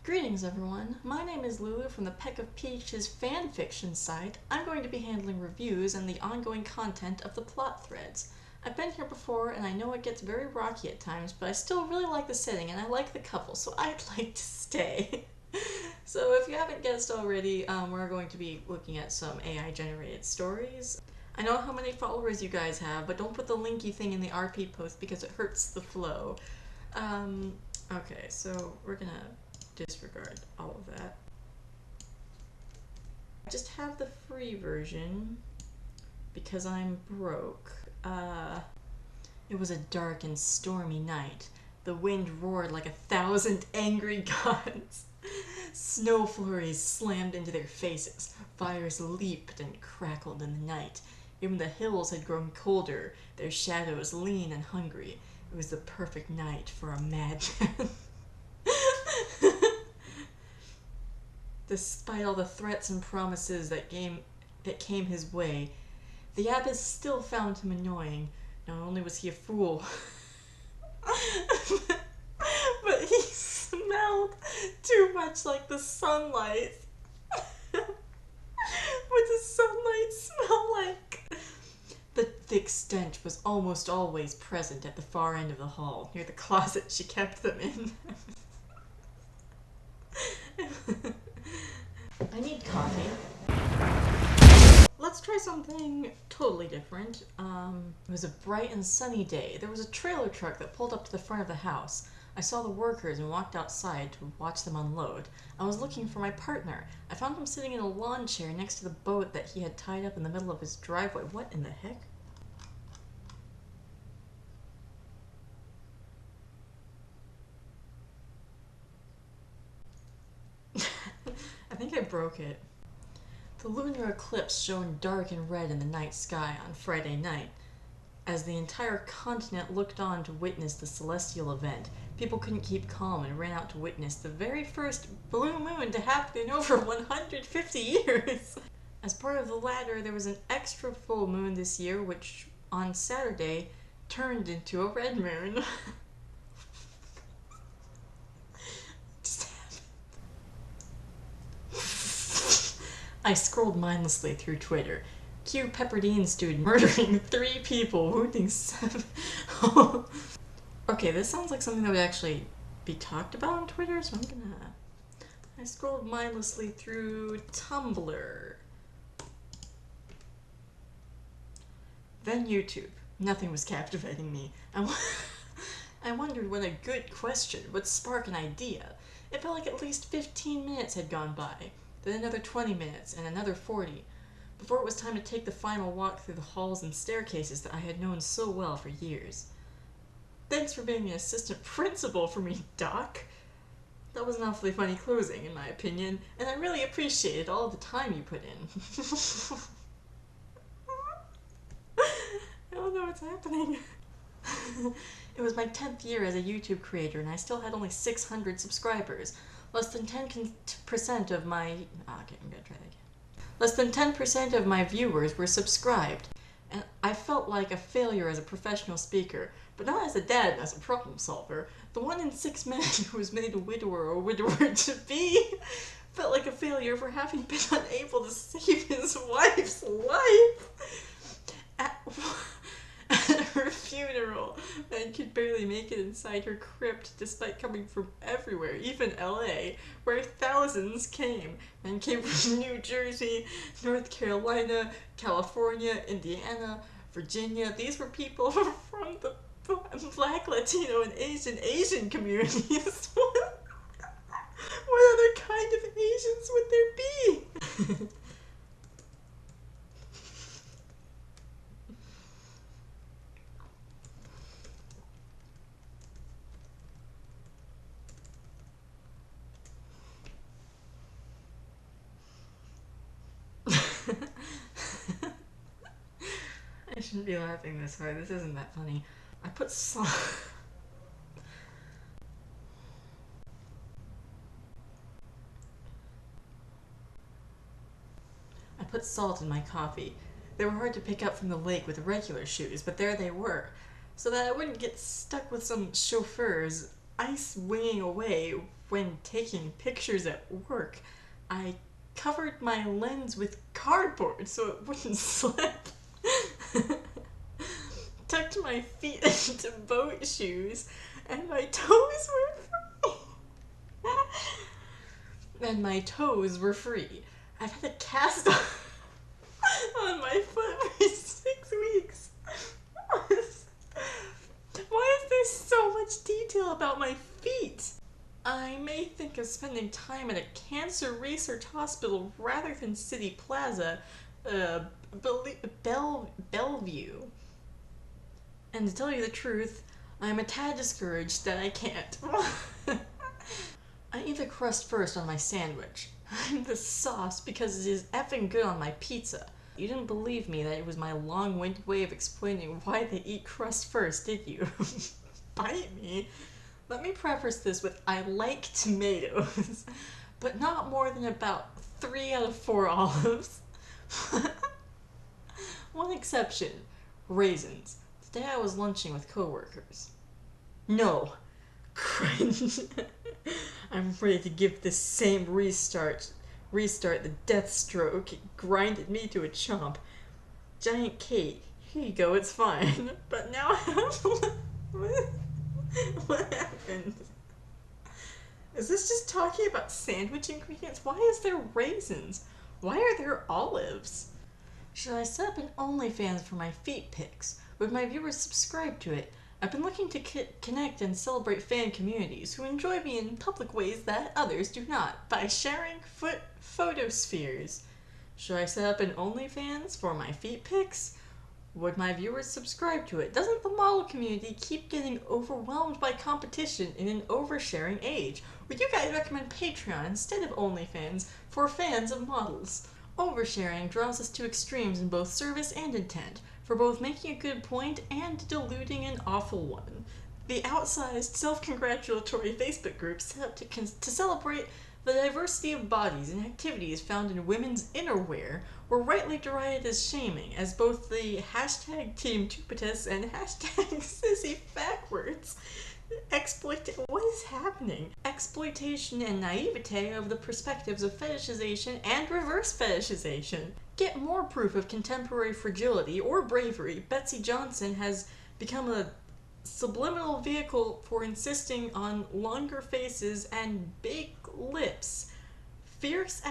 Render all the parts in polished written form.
Greetings everyone, my name is Lulu from the Peck of Peaches fanfiction site. I'm going to be handling reviews and the ongoing content of the plot threads. I've been here before and I know it gets very rocky at times, but I still really like the setting and I like the couple, so I'd like to stay. So if you haven't guessed already, we're going to be looking at some AI generated stories. I know how many followers you guys have, but don't put the linky thing in the RP post because it hurts the flow. Okay, so we're gonna disregard all of that. I just have the free version because I'm broke. It was a dark and stormy night. The wind roared like 1,000 angry gods. Snow flurries slammed into their faces. Fires leaped and crackled in the night. Even the hills had grown colder, their shadows lean and hungry. It was the perfect night for a madman. Despite all the threats and promises that came his way, the abbess still found him annoying. Not only was he a fool, but he smelled too much like the sunlight. What does sunlight smell like? The thick stench was almost always present at the far end of the hall, near the closet she kept them in. I need coffee. Let's try something totally different. It was a bright and sunny day. There was a trailer truck that pulled up to the front of the house. I saw the workers and walked outside to watch them unload. I was looking for my partner. I found him sitting in a lawn chair next to the boat that he had tied up in the middle of his driveway. What in the heck? I think I broke it. The lunar eclipse shone dark and red in the night sky on Friday night. As the entire continent looked on to witness the celestial event, people couldn't keep calm and ran out to witness the very first blue moon to happen in over 150 years. As part of the latter, there was an extra full moon this year, which on Saturday turned into a red moon. I scrolled mindlessly through Twitter. Cue Pepperdine student murdering 3 people, wounding 7. Okay, this sounds like something that would actually be talked about on Twitter, so I scrolled mindlessly through Tumblr. Then YouTube. Nothing was captivating me. I wondered when a good question would spark an idea. It felt like at least 15 minutes had gone by. Then another 20 minutes, and another 40, before it was time to take the final walk through the halls and staircases that I had known so well for years. Thanks for being an assistant principal for me, Doc. That was an awfully funny closing, in my opinion, and I really appreciated all the time you put in. I don't know what's happening. It was my 10th year as a YouTube creator, and I still had only 600 subscribers. Less than 10% of my... okay, I'm gonna try that again. Less than 10% of my viewers were subscribed, and I felt like a failure as a professional speaker, but not as a dad and as a problem solver. The 1 in 6 men who was made a widower or widower-to-be felt like a failure for having been unable to save his wife's life. At her funeral, and could barely make it inside her crypt despite coming from everywhere, even LA, where thousands came. Men came from New Jersey, North Carolina, California, Indiana, Virginia. These were people from the Black, Latino, and Asian communities. What other kind of Asians would there be? I shouldn't be laughing this hard. This isn't that funny. I put salt. I put salt in my coffee. They were hard to pick up from the lake with regular shoes, but there they were, so that I wouldn't get stuck with some chauffeurs ice winging away when taking pictures at work, I covered my lens with cardboard so it wouldn't slip. Tucked my feet into boat shoes, and my toes were free. And my toes were free. I've had a cast on my foot for 6 weeks. Why is there so much detail about my feet? I may think of spending time at a cancer research hospital rather than City Plaza, Bellevue. And to tell you the truth, I'm a tad discouraged that I can't. I eat the crust first on my sandwich. I'm the sauce because it is effing good on my pizza. You didn't believe me that it was my long-winded way of explaining why they eat crust first, did you? Bite me. Let me preface this with I like tomatoes, but not more than about 3 out of 4 olives. One exception, raisins. Today I was lunching with coworkers. No. Cringe. I'm ready to give this same restart the death stroke. It grinded me to a chomp. Giant cake. Here you go, it's fine. But now what happened? Is this just talking about sandwich ingredients? Why is there raisins? Why are there olives? Should I set up an OnlyFans for my feet pics? Would my viewers subscribe to it? I've been looking to connect and celebrate fan communities who enjoy me in public ways that others do not, by sharing foot photospheres. Should I set up an OnlyFans for my feet pics? Would my viewers subscribe to it? Doesn't the model community keep getting overwhelmed by competition in an oversharing age? Would you guys recommend Patreon instead of OnlyFans for fans of models? Oversharing draws us to extremes in both service and intent, for both making a good point and diluting an awful one. The outsized, self-congratulatory Facebook group set up to celebrate the diversity of bodies and activities found in women's innerwear were rightly derided as shaming, as both the hashtag Team Tupitus and hashtag Sissy Backwards what is happening? Exploitation and naivete of the perspectives of fetishization and reverse fetishization. Get more proof of contemporary fragility or bravery. Betsy Johnson has become a subliminal vehicle for insisting on longer faces and big lips, fierce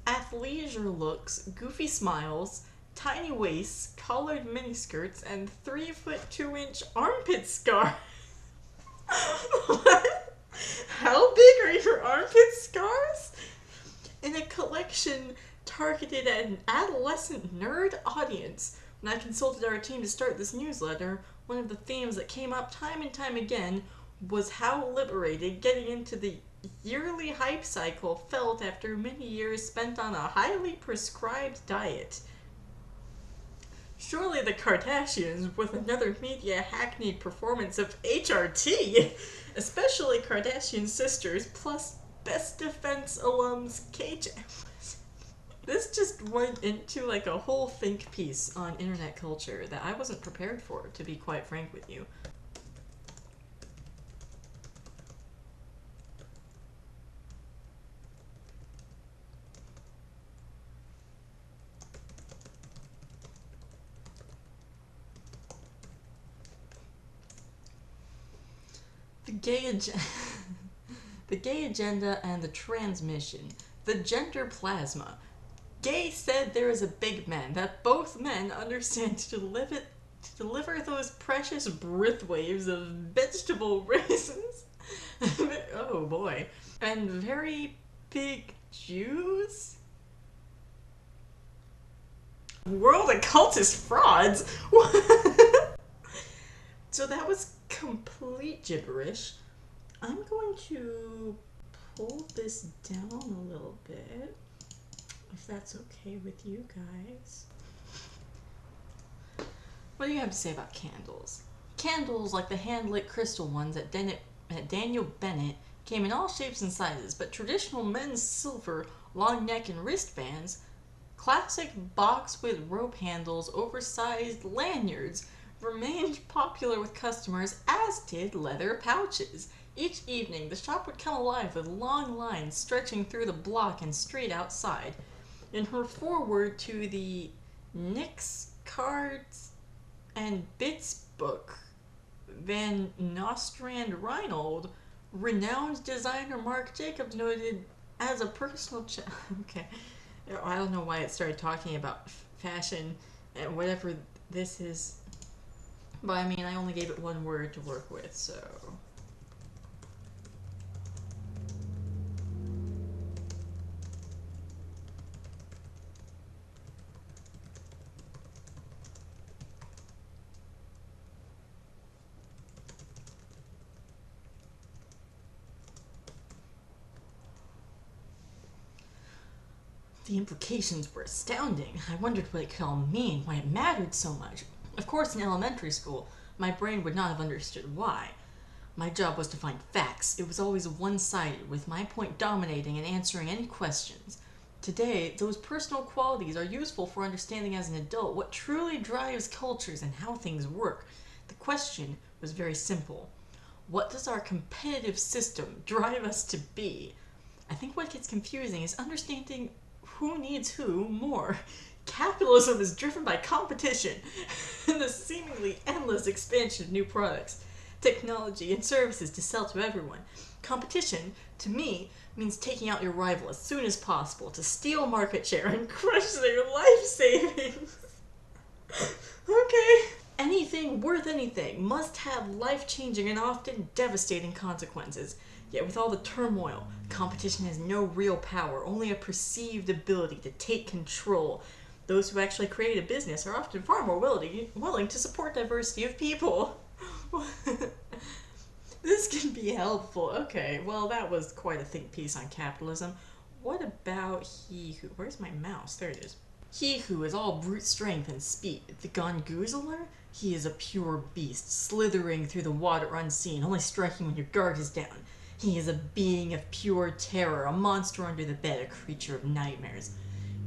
athleisure looks, goofy smiles, tiny waists, collared miniskirts, and 3'2" armpit scars. What? How big are your armpit scars? In a collection targeted at an adolescent nerd audience. When I consulted our team to start this newsletter, one of the themes that came up time and time again was how liberated getting into the yearly hype cycle felt after many years spent on a highly prescribed diet. Surely the Kardashians, with another media hackneyed performance of HRT, especially Kardashian sisters, plus Best Defense alums KJ. This just went into like a whole think piece on internet culture that I wasn't prepared for, to be quite frank with you. The gay agenda and the transmission. The gender plasma. Gay said there is a big man, that both men understand to deliver those precious breath waves of vegetable raisins. Oh boy. And very big Jews? World occultist frauds? So that was complete gibberish. I'm going to pull this down a little bit, if that's okay with you guys. What do you have to say about candles? Candles, like the hand-lit crystal ones at Daniel Bennett, came in all shapes and sizes, but traditional men's silver, long neck and wristbands, classic box with rope handles, oversized lanyards, remained popular with customers, as did leather pouches. Each evening, the shop would come alive with long lines stretching through the block and street outside. In her foreword to the Nix Cards and Bits book, Van Nostrand Reinhold, renowned designer Marc Jacobs noted as a personal okay, I don't know why it started talking about fashion and whatever this is, but I mean, I only gave it one word to work with, so. The implications were astounding. I wondered what it could all mean, why it mattered so much. Of course, in elementary school, my brain would not have understood why. My job was to find facts. It was always one-sided, with my point dominating and answering any questions. Today, those personal qualities are useful for understanding as an adult what truly drives cultures and how things work. The question was very simple. What does our competitive system drive us to be? I think what gets confusing is understanding who needs who more. Capitalism is driven by competition and the seemingly endless expansion of new products, technology, and services to sell to everyone. Competition, to me, means taking out your rival as soon as possible to steal market share and crush their life savings. Okay. Anything worth anything must have life-changing and often devastating consequences. Yet with all the turmoil, competition has no real power, only a perceived ability to take control. Those who actually create a business are often far more willing to support diversity of people. This can be helpful. Okay, well, that was quite a think piece on capitalism. What about he who... Where's my mouse? There it is. He who is all brute strength and speed, the Gongoozler? He is a pure beast, slithering through the water unseen, only striking when your guard is down. He is a being of pure terror, a monster under the bed, a creature of nightmares.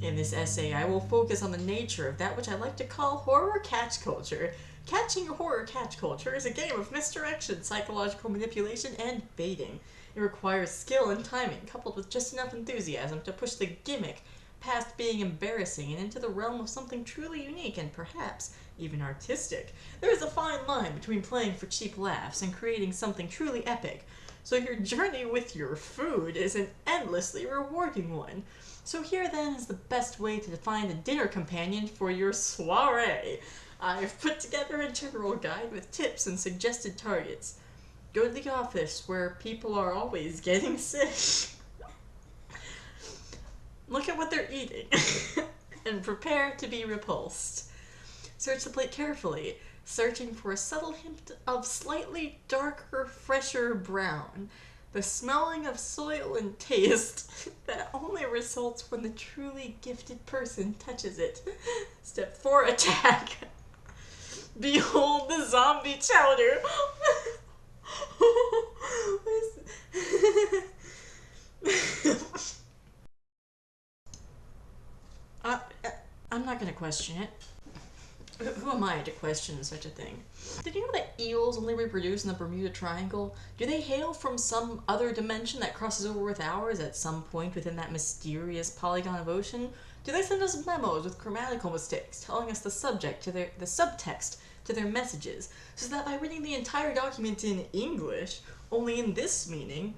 In this essay, I will focus on the nature of that which I like to call horror catch culture. Catching horror catch culture is a game of misdirection, psychological manipulation, and baiting. It requires skill and timing, coupled with just enough enthusiasm to push the gimmick past being embarrassing and into the realm of something truly unique and perhaps even artistic. There is a fine line between playing for cheap laughs and creating something truly epic. So your journey with your food is an endlessly rewarding one. So here then is the best way to define a dinner companion for your soiree. I've put together a general guide with tips and suggested targets. Go to the office where people are always getting sick. Look at what they're eating and prepare to be repulsed. Search the plate carefully, searching for a subtle hint of slightly darker, fresher brown. The smelling of soil and taste that only results when the truly gifted person touches it. Step 4, attack. Behold the zombie chowder. I'm not gonna question it. Who am I to question such a thing? Did you know that eels only reproduce in the Bermuda Triangle? Do they hail from some other dimension that crosses over with ours at some point within that mysterious polygon of ocean? Do they send us memos with grammatical mistakes, telling us the subtext to their messages, so that by reading the entire document in English, only in this meaning,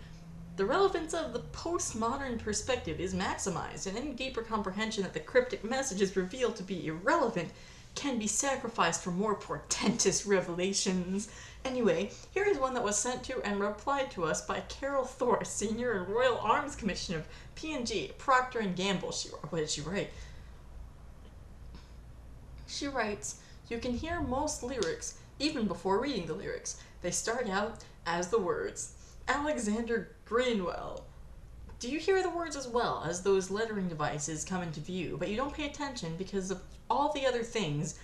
the relevance of the postmodern perspective is maximized, and any deeper comprehension that the cryptic message is revealed to be irrelevant can be sacrificed for more portentous revelations. Anyway, here is one that was sent to and replied to us by Carol Thor, Senior and Royal Arms Commission of P&G, Procter & Gamble. What did she write? She writes, "You can hear most lyrics even before reading the lyrics. They start out as the words. Alexander Greenwell. Do you hear the words as well as those lettering devices come into view, but you don't pay attention because of all the other things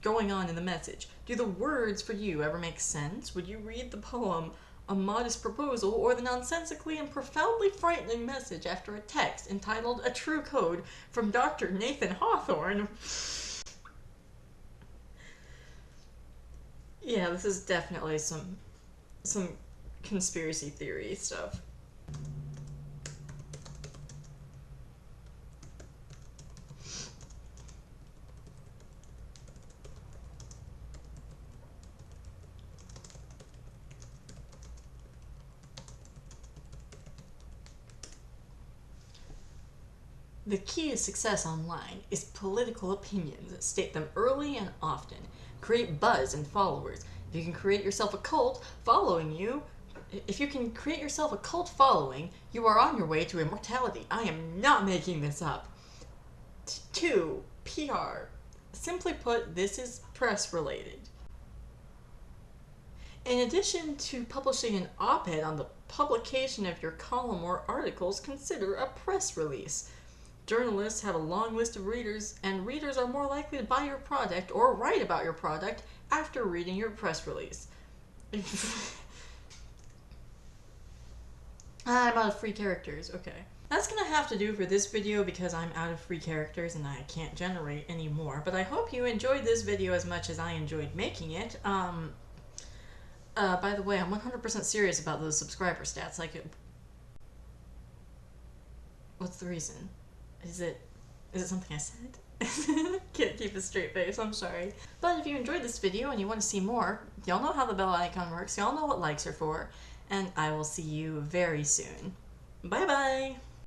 going on in the message? Do the words for you ever make sense? Would you read the poem A Modest Proposal or the nonsensically and profoundly frightening message after a text entitled A True Code from Dr. Nathan Hawthorne?" Yeah, this is definitely some conspiracy theory stuff. The key to success online is political opinions. State them early and often. Create buzz and followers. If you can create yourself a cult following you, if you can create yourself a cult following, you are on your way to immortality. I am not making this up. 2. PR. Simply put, this is press related. In addition to publishing an op-ed on the publication of your column or articles, consider a press release. Journalists have a long list of readers, and readers are more likely to buy your product or write about your product after reading your press release. I'm out of free characters, okay. That's gonna have to do for this video because I'm out of free characters and I can't generate any more, but I hope you enjoyed this video as much as I enjoyed making it. By the way, I'm 100% serious about those subscriber stats. Like, what's the reason? Is it something I said? Can't keep a straight face, I'm sorry. But if you enjoyed this video and you want to see more, y'all know how the bell icon works, y'all know what likes are for, and I will see you very soon. Bye bye!